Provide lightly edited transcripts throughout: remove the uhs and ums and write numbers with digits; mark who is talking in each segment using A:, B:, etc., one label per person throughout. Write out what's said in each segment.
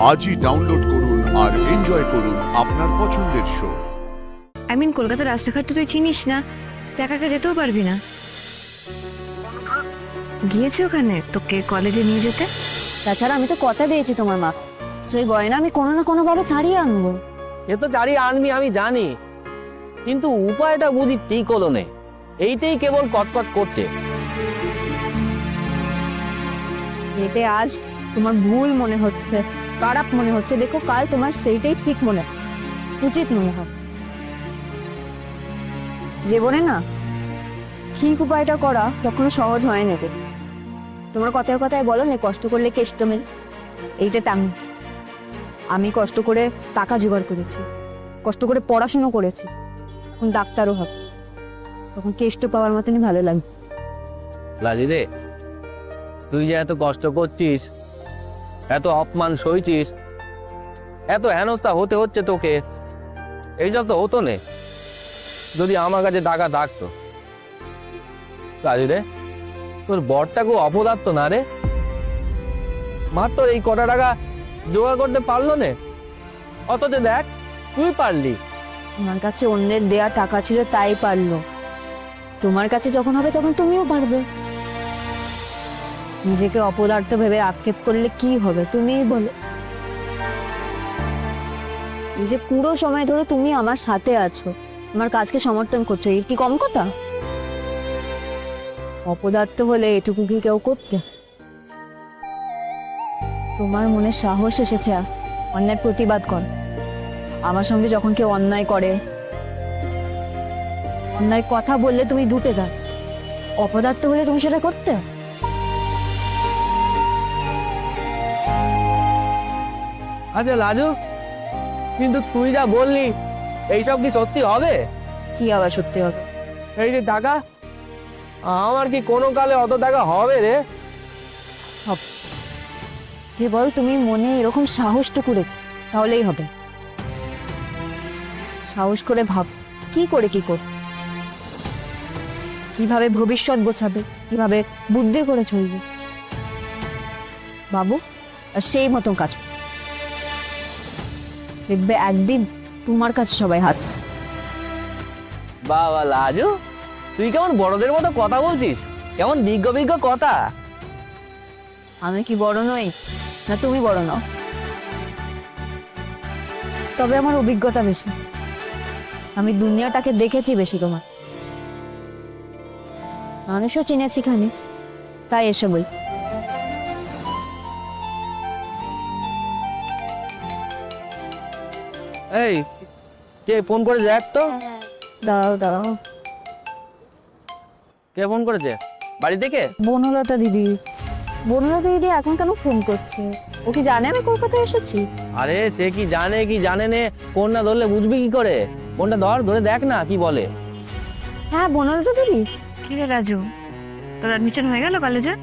A: আজই ডাউনলোড করুন আর এনজয় করুন আপনার পছন্দের শো।
B: কলকাতার রাস্তাঘাট তো তুই চিনিস না, তুই একা একা যেতেও পারবি না। গিয়েছে ওখানে তোকে কলেজে নিয়ে যেতে।
C: তাছাড়া আমি তো কথা দিয়েছি তোমার মা, সেই গয়না আমি কোনো না কোনো ভাবে ছাড়িয়ে আনবো।
D: এ তো চারি আনবি আমি জানি, কিন্তু উপায়টা বুঝি ঠিক হলো নে। এইটাই কেবল কচকচ করছে।
C: এতে আজ তোমার ভুল মনে হচ্ছে, খারাপ মনে হচ্ছে, দেখো কাল তোমার সেইটাই ঠিক মনে উচিত মনে হবে। জীবনে না ঠিক উপায়টা করা কখনো সহজ হয় না। তোমার কথায় কথায় বলো না কষ্ট করলে কেষ্ট মেল, এইটা তেমন। আমি কষ্ট করে টাকা জোগাড় করেছি, কষ্ট করে পড়াশুনো করেছি, এখন ডাক্তারও হবে, তখন কেষ্ট পাওয়ার মতনই ভালো লাগবে।
D: লাজি রে, তুই যে এত কষ্ট করছিস, এত অপমান সইছিস, এত হেনস্থা হতে হচ্ছে তোকে, এইসব তো হতো না যদি আমার কাছে টাকা থাকতো। লাজি রে, তোর বরটা খুব অপদার্থ না রে? মাত্র এই কটা টাকা জোগাড় করতে পারলো না, অথচ দেখ তুই পারলি।
C: আমার কাছে অন্যের দেয়া টাকা ছিল তাই পারলো, তোমার কাছে যখন হবে তখন তুমিও পারবে। নিজেকে অপদার্থ ভেবে আক্ষেপ করলে কি হবে তুমিই বলো। এই যে পুরো সময় ধরে তুমি আমার সাথে আছো, আমার কাজকে সমর্থন করছো, এর কি কম কথা? অপদার্থ হলে এটুকু কি কেউ করতে? তোমার মনে সাহস এসেছে অন্যায়ের প্রতিবাদ কর। আমার সঙ্গে যখন কেউ অন্যায় করে, অন্যায় কথা বললে তুমি ডুটে দাও, অপদার্থ হলে তুমি সেটা করতে?
D: আচ্ছা লাজু, কিন্তু তুই যা বললি এইসব কি সত্যি হবে?
C: কি আবার সত্যি হবে?
D: এই যে টাকা, আমার কি কোনো কালে অত টাকা হবে রে?
C: কেবল তুমি মনে এরকম সাহসটুকু রেখো, তাহলেই হবে। সাহস করে ভাব কি করে কি কর, কিভাবে ভবিষ্যৎ গোছাবে, কিভাবে বুদ্ধি করে চলবে বাবু, আর সেই মতন কাজ করো। দেখবে একদিন তোমার কাছে সবাই হাত।
D: বাবা লাজু, তুই কেমন বড়দের মতো কথা বলছিস, কেমন বিজ্ঞ বিজ্ঞ কথা।
C: আমি কি বড় নই না তুমি বড় নও? তবে আমার অভিজ্ঞতা বেশি, আমি দুনিয়াটাকে দেখেছি বেশি, তোমার মানুষও চিনেছি খানি, তাই এসে বই।
D: এই কে ফোন করেছে দেখ তো।
C: দাঁড়াও দাঁড়াও,
D: কে ফোন করেছে? বাড়ি থেকে?
C: বনলতা দিদি। বনলতা দিদি এখন কেন ফোন করছে? ও কি জানে আমি কলকাতায় এসেছি?
D: আরে সে কি জানে কি জানে নে, ফোন না ধরলে বুঝবি কি করে? ফোনটা ধরে দেখ না কি বলে।
C: হ্যাঁ বনলতা দিদি।
B: কি রে রাজু, তোর অ্যাডমিশন হয়ে গেল কলেজে?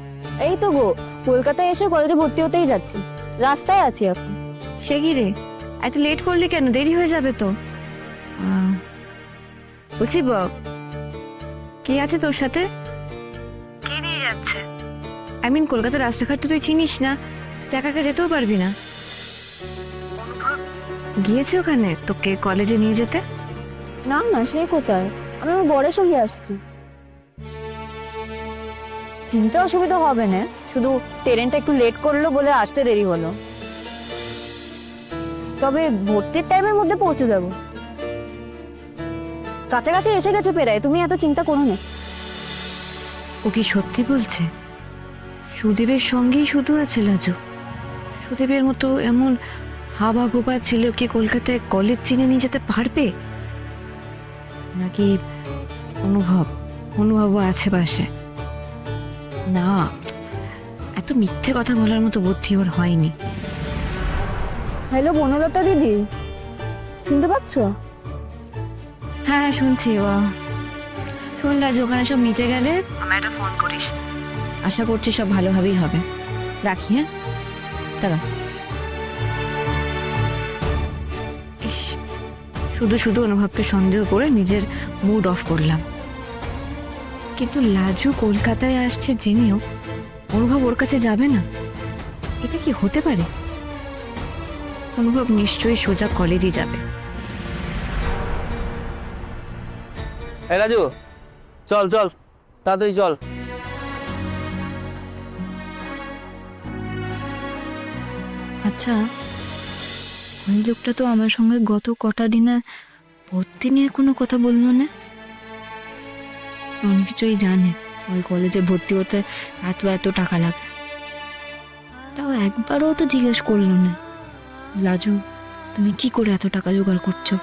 C: এই তো গো, কলকাতায় এসে কলেজে ভর্তি হতেই যাচ্ছি, রাস্তায় আছি এখন।
B: সে কি রে, এত লেট করলি কেন? দেরি হয়ে যাবে তো। বুঝি কে আছে তোর সাথে? কে নিয়ে যাচ্ছে? কলকাতার রাস্তাঘাট তো তুই চিনিস না, তুই একা একা যেতেও পারবি না। গিয়েছে ওখানে তোকে কলেজে নিয়ে যেতে।
C: না না, সে কোথায়, আমি আমার বরের সঙ্গে আসছি। চিন্তা অসুবিধা হবে না, শুধু ট্রেনটা একটু লেট করলো বলে আসতে দেরি হলো, তবে ভর্তির টাইমের মধ্যে পৌঁছে যাব। কাছাকাছি এসে গেছে প্রায়, তুমি এত চিন্তা করো না।
B: ও কি সত্যি বলছে? সুদীপের সঙ্গেই শুধু আছে লাজু? সুদীপের মতো এমন হাবা গোবা ছিল কি কলকাতায় কলেজ চিনে নিয়ে যেতে পারবে? নাকি অনুভবও আছে পাশে? না, এত মিথ্যে কথা বলার মতো বুদ্ধি ওর হয়নি।
C: হ্যালো বনলতা দিদি, শুনতে পাচ্ছ?
B: হ্যাঁ শুনছি। শোন রাজু, ওখানে সব মিটে গেলে আমায় একটা ফোন করিস, আশা করছি সব ভালোভাবেই হবে। রাখি, হ্যাঁ দাঁড়া। ইস, শুধু শুধু অনুভবকে সন্দেহ করে নিজের মুড অফ করলাম। কিন্তু লাজু কলকাতায় আসছে জেনেও অনুভব ওর কাছে যাবে না, এটা কি হতে পারে? অনুভব নিশ্চয়ই সোজা কলেজই যাবে।
D: এই রাজু, চল চল, তাড়াতাড়ি চল।
C: আচ্ছা, ওই লোকটা তো আমার সঙ্গে গত কটা দিনে ভর্তি নিয়ে কোনো কথা বললো না। ও নিশ্চয়ই জানে ওই কলেজে ভর্তি হতে এত এত টাকা লাগে। তাও একবারও তো জিজ্ঞেস করলো না, লাজু তুমি কি করে এত টাকা জোগাড় করছো?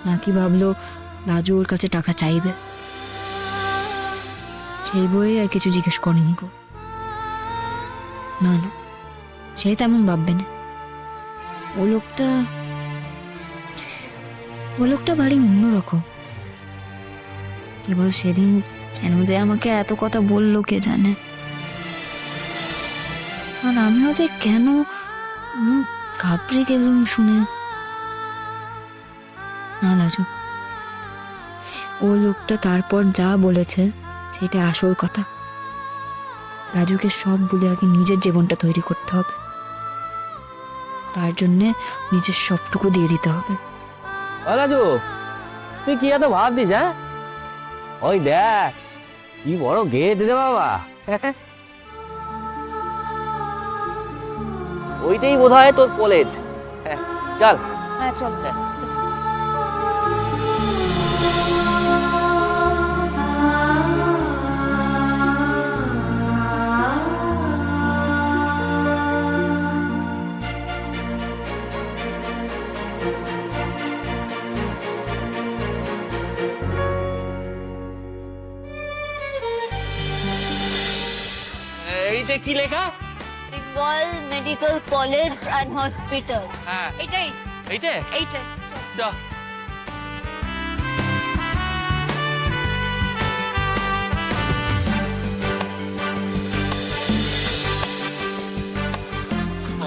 C: নাকি ভাবলো লাজু ওর কাছে টাকা চাইবে, সেই বইয়ে আর কিছু জিজ্ঞেস করেনি গো। না না, সে তেমন ভাববে না। ও লোকটা ভারী অন্যরকম। কেবল সেদিন কেন যে আমাকে এত কথা বললো কে জানে। আর আমিও যে কেন ঘাবড়ে গেলাম শুনে। না লাজু, ও লোকটা তারপর যা বলেছে সেটা আসল কথা। রাজুকে সব বলে আগে নিজের জীবনটা তৈরি করতে হবে, তার জন্যে নিজের সবটুকু দিয়ে দিতে হবে।
D: ও রাজু, তুই কি এত ভাবছিস? হ্যাঁ, ওই দেখ কি বড় গেট রে বাবা। ওইটাই বোধ হয় তোর কলেজ। চল।
C: হ্যাঁ চল।
D: এইটা কি লেখা?
E: Bengal medical college and hospital.
D: হ্যাঁ,
E: এটাই
D: এইটা
E: এইটাই
D: চল।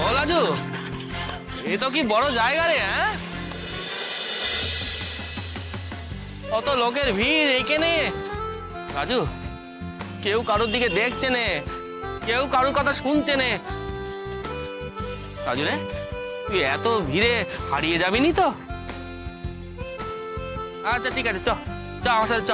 D: ও রাজু, এ তো কি বড় জায়গা রে। হ্যাঁ, কত লোকের ভিড় এখানে। রাজু, কেউ কারোর দিকে দেখছে না, কেউ কারোর কথা শুনছে না। রাজু রে, তুই এত ভিড়ে হারিয়ে যাবি নি তো? আচ্ছা ঠিক আছে, চ চ আমার সাথে চ।